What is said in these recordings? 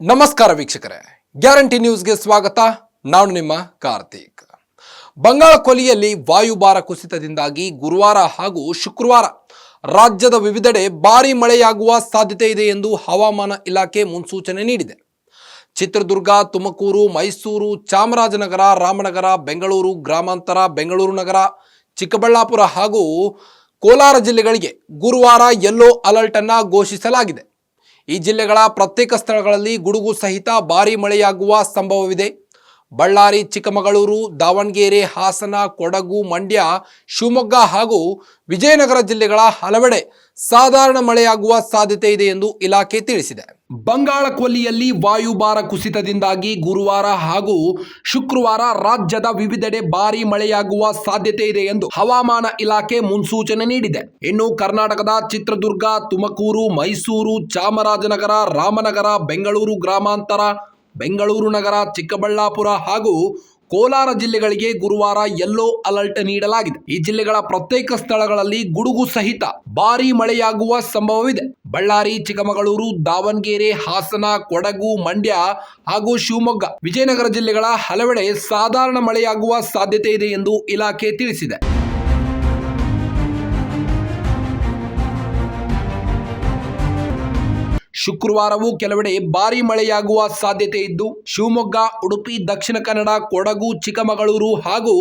ನಮಸ್ಕಾರ ವೀಕ್ಷಕರೇ, ಗ್ಯಾರಂಟಿ ನ್ಯೂಸ್ಗೆ ಸ್ವಾಗತ. ನಾನು ನಿಮ್ಮ ಕಾರ್ತಿಕ್. ಬಂಗಾಳ ಕೊಲ್ಲಿಯಲ್ಲಿ ವಾಯುಭಾರ ಕುಸಿತದಿಂದಾಗಿ ಗುರುವಾರ ಹಾಗೂ ಶುಕ್ರವಾರ ರಾಜ್ಯದ ವಿವಿಧೆಡೆ ಭಾರೀ ಮಳೆಯಾಗುವ ಸಾಧ್ಯತೆ ಇದೆ ಎಂದು ಹವಾಮಾನ ಇಲಾಖೆ ಮುನ್ಸೂಚನೆ ನೀಡಿದೆ. ಚಿತ್ರದುರ್ಗ, ತುಮಕೂರು, ಮೈಸೂರು, ಚಾಮರಾಜನಗರ, ರಾಮನಗರ, ಬೆಂಗಳೂರು ಗ್ರಾಮಾಂತರ, ಬೆಂಗಳೂರು ನಗರ, ಚಿಕ್ಕಬಳ್ಳಾಪುರ ಹಾಗೂ ಕೋಲಾರ ಜಿಲ್ಲೆಗಳಿಗೆ ಗುರುವಾರ ಯೆಲ್ಲೋ ಅಲರ್ಟ್ ಅನ್ನು ಘೋಷಿಸಲಾಗಿದೆ. ಈ ಜಿಲ್ಲೆಗಳ ಪ್ರತ್ಯೇಕ ಸ್ಥಳಗಳಲ್ಲಿ ಗುಡುಗು ಸಹಿತ ಭಾರೀ ಮಳೆಯಾಗುವ ಸಂಭವವಿದೆ. ಬಳ್ಳಾರಿ, ಚಿಕ್ಕಮಗಳೂರು, ದಾವಣಗೆರೆ, ಹಾಸನ, ಕೊಡಗು, ಮಂಡ್ಯ, ಶಿವಮೊಗ್ಗ ಹಾಗೂ ವಿಜಯನಗರ ಜಿಲ್ಲೆಗಳ ಹಲವೆಡೆ ಸಾಧಾರಣ ಮಳೆಯಾಗುವ ಸಾಧ್ಯತೆ ಇದೆ ಎಂದು ಇಲಾಖೆ ತಿಳಿಸಿದೆ. ಬಂಗಾಳ ಕೊಲ್ಲಿಯಲ್ಲಿ ವಾಯುಭಾರ ಕುಸಿತದಿಂದಾಗಿ ಗುರುವಾರ ಹಾಗೂ ಶುಕ್ರವಾರ ರಾಜ್ಯದ ವಿವಿಧೆಡೆ ಭಾರೀ ಮಳೆಯಾಗುವ ಸಾಧ್ಯತೆ ಇದೆ ಎಂದು ಹವಾಮಾನ ಇಲಾಖೆ ಮುನ್ಸೂಚನೆ ನೀಡಿದೆ. ಇನ್ನು ಕರ್ನಾಟಕದ ಚಿತ್ರದುರ್ಗ, ತುಮಕೂರು, ಮೈಸೂರು, ಚಾಮರಾಜನಗರ, ರಾಮನಗರ, ಬೆಂಗಳೂರು ಗ್ರಾಮಾಂತರ, ಬೆಂಗಳೂರು ನಗರ, ಚಿಕ್ಕಬಳ್ಳಾಪುರ ಹಾಗೂ ಕೋಲಾರ ಜಿಲ್ಲೆಗಳಿಗೆ ಗುರುವಾರ ಯೆಲ್ಲೋ ಅಲರ್ಟ್ ನೀಡಲಾಗಿದೆ. ಈ ಜಿಲ್ಲೆಗಳ ಪ್ರತ್ಯೇಕ ಸ್ಥಳಗಳಲ್ಲಿ ಗುಡುಗು ಸಹಿತ ಭಾರೀ ಮಳೆಯಾಗುವ ಸಂಭವವಿದೆ. ಬಳ್ಳಾರಿ, ಚಿಕ್ಕಮಗಳೂರು, ದಾವಣಗೆರೆ, ಹಾಸನ, ಕೊಡಗು, ಮಂಡ್ಯ ಹಾಗೂ ಶಿವಮೊಗ್ಗ, ವಿಜಯನಗರ ಜಿಲ್ಲೆಗಳ ಹಲವೆಡೆ ಸಾಧಾರಣ ಮಳೆಯಾಗುವ ಸಾಧ್ಯತೆ ಇದೆ ಎಂದು ಇಲಾಖೆ ತಿಳಿಸಿದೆ. ಶುಕ್ರವಾರವೂ ಕೆಲವೆಡೆ ಭಾರೀ ಮಳೆಯಾಗುವ ಸಾಧ್ಯತೆ ಇದ್ದು, ಶಿವಮೊಗ್ಗ, ಉಡುಪಿ, ದಕ್ಷಿಣ ಕನ್ನಡ, ಕೊಡಗು, ಚಿಕ್ಕಮಗಳೂರು ಹಾಗೂ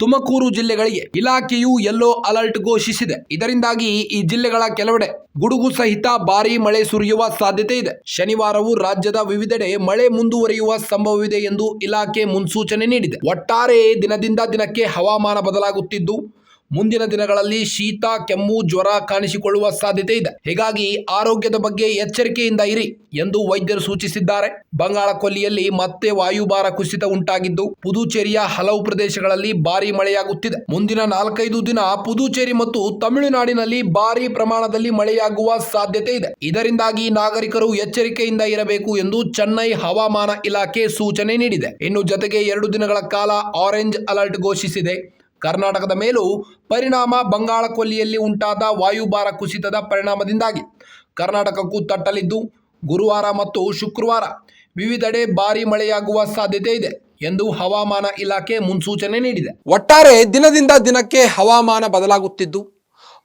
ತುಮಕೂರು ಜಿಲ್ಲೆಗಳಿಗೆ ಇಲಾಖೆಯು ಯೆಲ್ಲೋ ಅಲರ್ಟ್ ಘೋಷಿಸಿದೆ. ಇದರಿಂದಾಗಿ ಈ ಜಿಲ್ಲೆಗಳ ಕೆಲವೆಡೆ ಗುಡುಗು ಸಹಿತ ಭಾರೀ ಮಳೆ ಸುರಿಯುವ ಸಾಧ್ಯತೆ ಇದೆ. ಶನಿವಾರವೂ ರಾಜ್ಯದ ವಿವಿಧೆಡೆ ಮಳೆ ಮುಂದುವರಿಯುವ ಸಂಭವವಿದೆ ಎಂದು ಇಲಾಖೆ ಮುನ್ಸೂಚನೆ ನೀಡಿದೆ. ಒಟ್ಟಾರೆ ದಿನದಿಂದ ದಿನಕ್ಕೆ ಹವಾಮಾನ ಬದಲಾಗುತ್ತಿದ್ದು, ಮುಂದಿನ ದಿನಗಳಲ್ಲಿ ಶೀತ, ಕೆಮ್ಮು, ಜ್ವರ ಕಾಣಿಸಿಕೊಳ್ಳುವ ಸಾಧ್ಯತೆ ಇದೆ. ಹೀಗಾಗಿ ಆರೋಗ್ಯದ ಬಗ್ಗೆ ಎಚ್ಚರಿಕೆಯಿಂದ ಇರಿ ಎಂದು ವೈದ್ಯರು ಸೂಚಿಸಿದ್ದಾರೆ. ಬಂಗಾಳ ಕೊಲ್ಲಿಯಲ್ಲಿ ಮತ್ತೆ ವಾಯುಭಾರ ಕುಸಿತ ಉಂಟಾಗಿದ್ದು, ಪುದುಚೇರಿಯ ಹಲವು ಪ್ರದೇಶಗಳಲ್ಲಿ ಭಾರೀ ಮಳೆಯಾಗುತ್ತಿದೆ. ಮುಂದಿನ 4-5 ದಿನ ಪುದುಚೇರಿ ಮತ್ತು ತಮಿಳುನಾಡಿನಲ್ಲಿ ಭಾರೀ ಪ್ರಮಾಣದಲ್ಲಿ ಮಳೆಯಾಗುವ ಸಾಧ್ಯತೆ ಇದೆ. ಇದರಿಂದಾಗಿ ನಾಗರಿಕರು ಎಚ್ಚರಿಕೆಯಿಂದ ಇರಬೇಕು ಎಂದು ಚೆನ್ನೈ ಹವಾಮಾನ ಇಲಾಖೆ ಸೂಚನೆ ನೀಡಿದೆ. ಇನ್ನು ಜೊತೆಗೆ 2 ದಿನಗಳ ಕಾಲ ಆರೆಂಜ್ ಅಲರ್ಟ್ ಘೋಷಿಸಿದೆ. ಕರ್ನಾಟಕದ ಮೇಲೂ ಪರಿಣಾಮ. ಬಂಗಾಳ ಕೊಲ್ಲಿಯಲ್ಲಿ ಉಂಟಾದ ವಾಯುಭಾರ ಕುಸಿತದ ಪರಿಣಾಮದಿಂದಾಗಿ ಕರ್ನಾಟಕಕ್ಕೂ ತಟ್ಟಲಿದ್ದು, ಗುರುವಾರ ಮತ್ತು ಶುಕ್ರವಾರ ವಿವಿಧೆಡೆ ಭಾರೀ ಮಳೆಯಾಗುವ ಸಾಧ್ಯತೆ ಇದೆ ಎಂದು ಹವಾಮಾನ ಇಲಾಖೆ ಮುನ್ಸೂಚನೆ ನೀಡಿದೆ. ಒಟ್ಟಾರೆ ದಿನದಿಂದ ದಿನಕ್ಕೆ ಹವಾಮಾನ ಬದಲಾಗುತ್ತಿದ್ದು,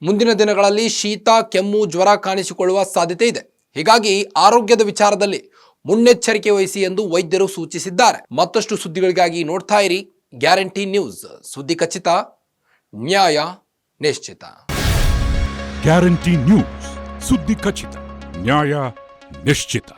ಮುಂದಿನ ದಿನಗಳಲ್ಲಿ ಶೀತ, ಕೆಮ್ಮು, ಜ್ವರ ಕಾಣಿಸಿಕೊಳ್ಳುವ ಸಾಧ್ಯತೆ ಇದೆ. ಹೀಗಾಗಿ ಆರೋಗ್ಯದ ವಿಚಾರದಲ್ಲಿ ಮುನ್ನೆಚ್ಚರಿಕೆ ವಹಿಸಿ ಎಂದು ವೈದ್ಯರು ಸೂಚಿಸಿದ್ದಾರೆ. ಮತ್ತಷ್ಟು ಸುದ್ದಿಗಳಿಗಾಗಿ ನೋಡ್ತಾ ಇರಿ ಗ್ಯಾರಂಟಿ ನ್ಯೂಸ್. ಸುದ್ದಿ ಖಚಿತ, ನ್ಯಾಯ ನಿಶ್ಚಿತ. ಗ್ಯಾರಂಟಿ ನ್ಯೂಸ್, ಸುದ್ದಿ ಖಚಿತ, ನ್ಯಾಯ ನಿಶ್ಚಿತ.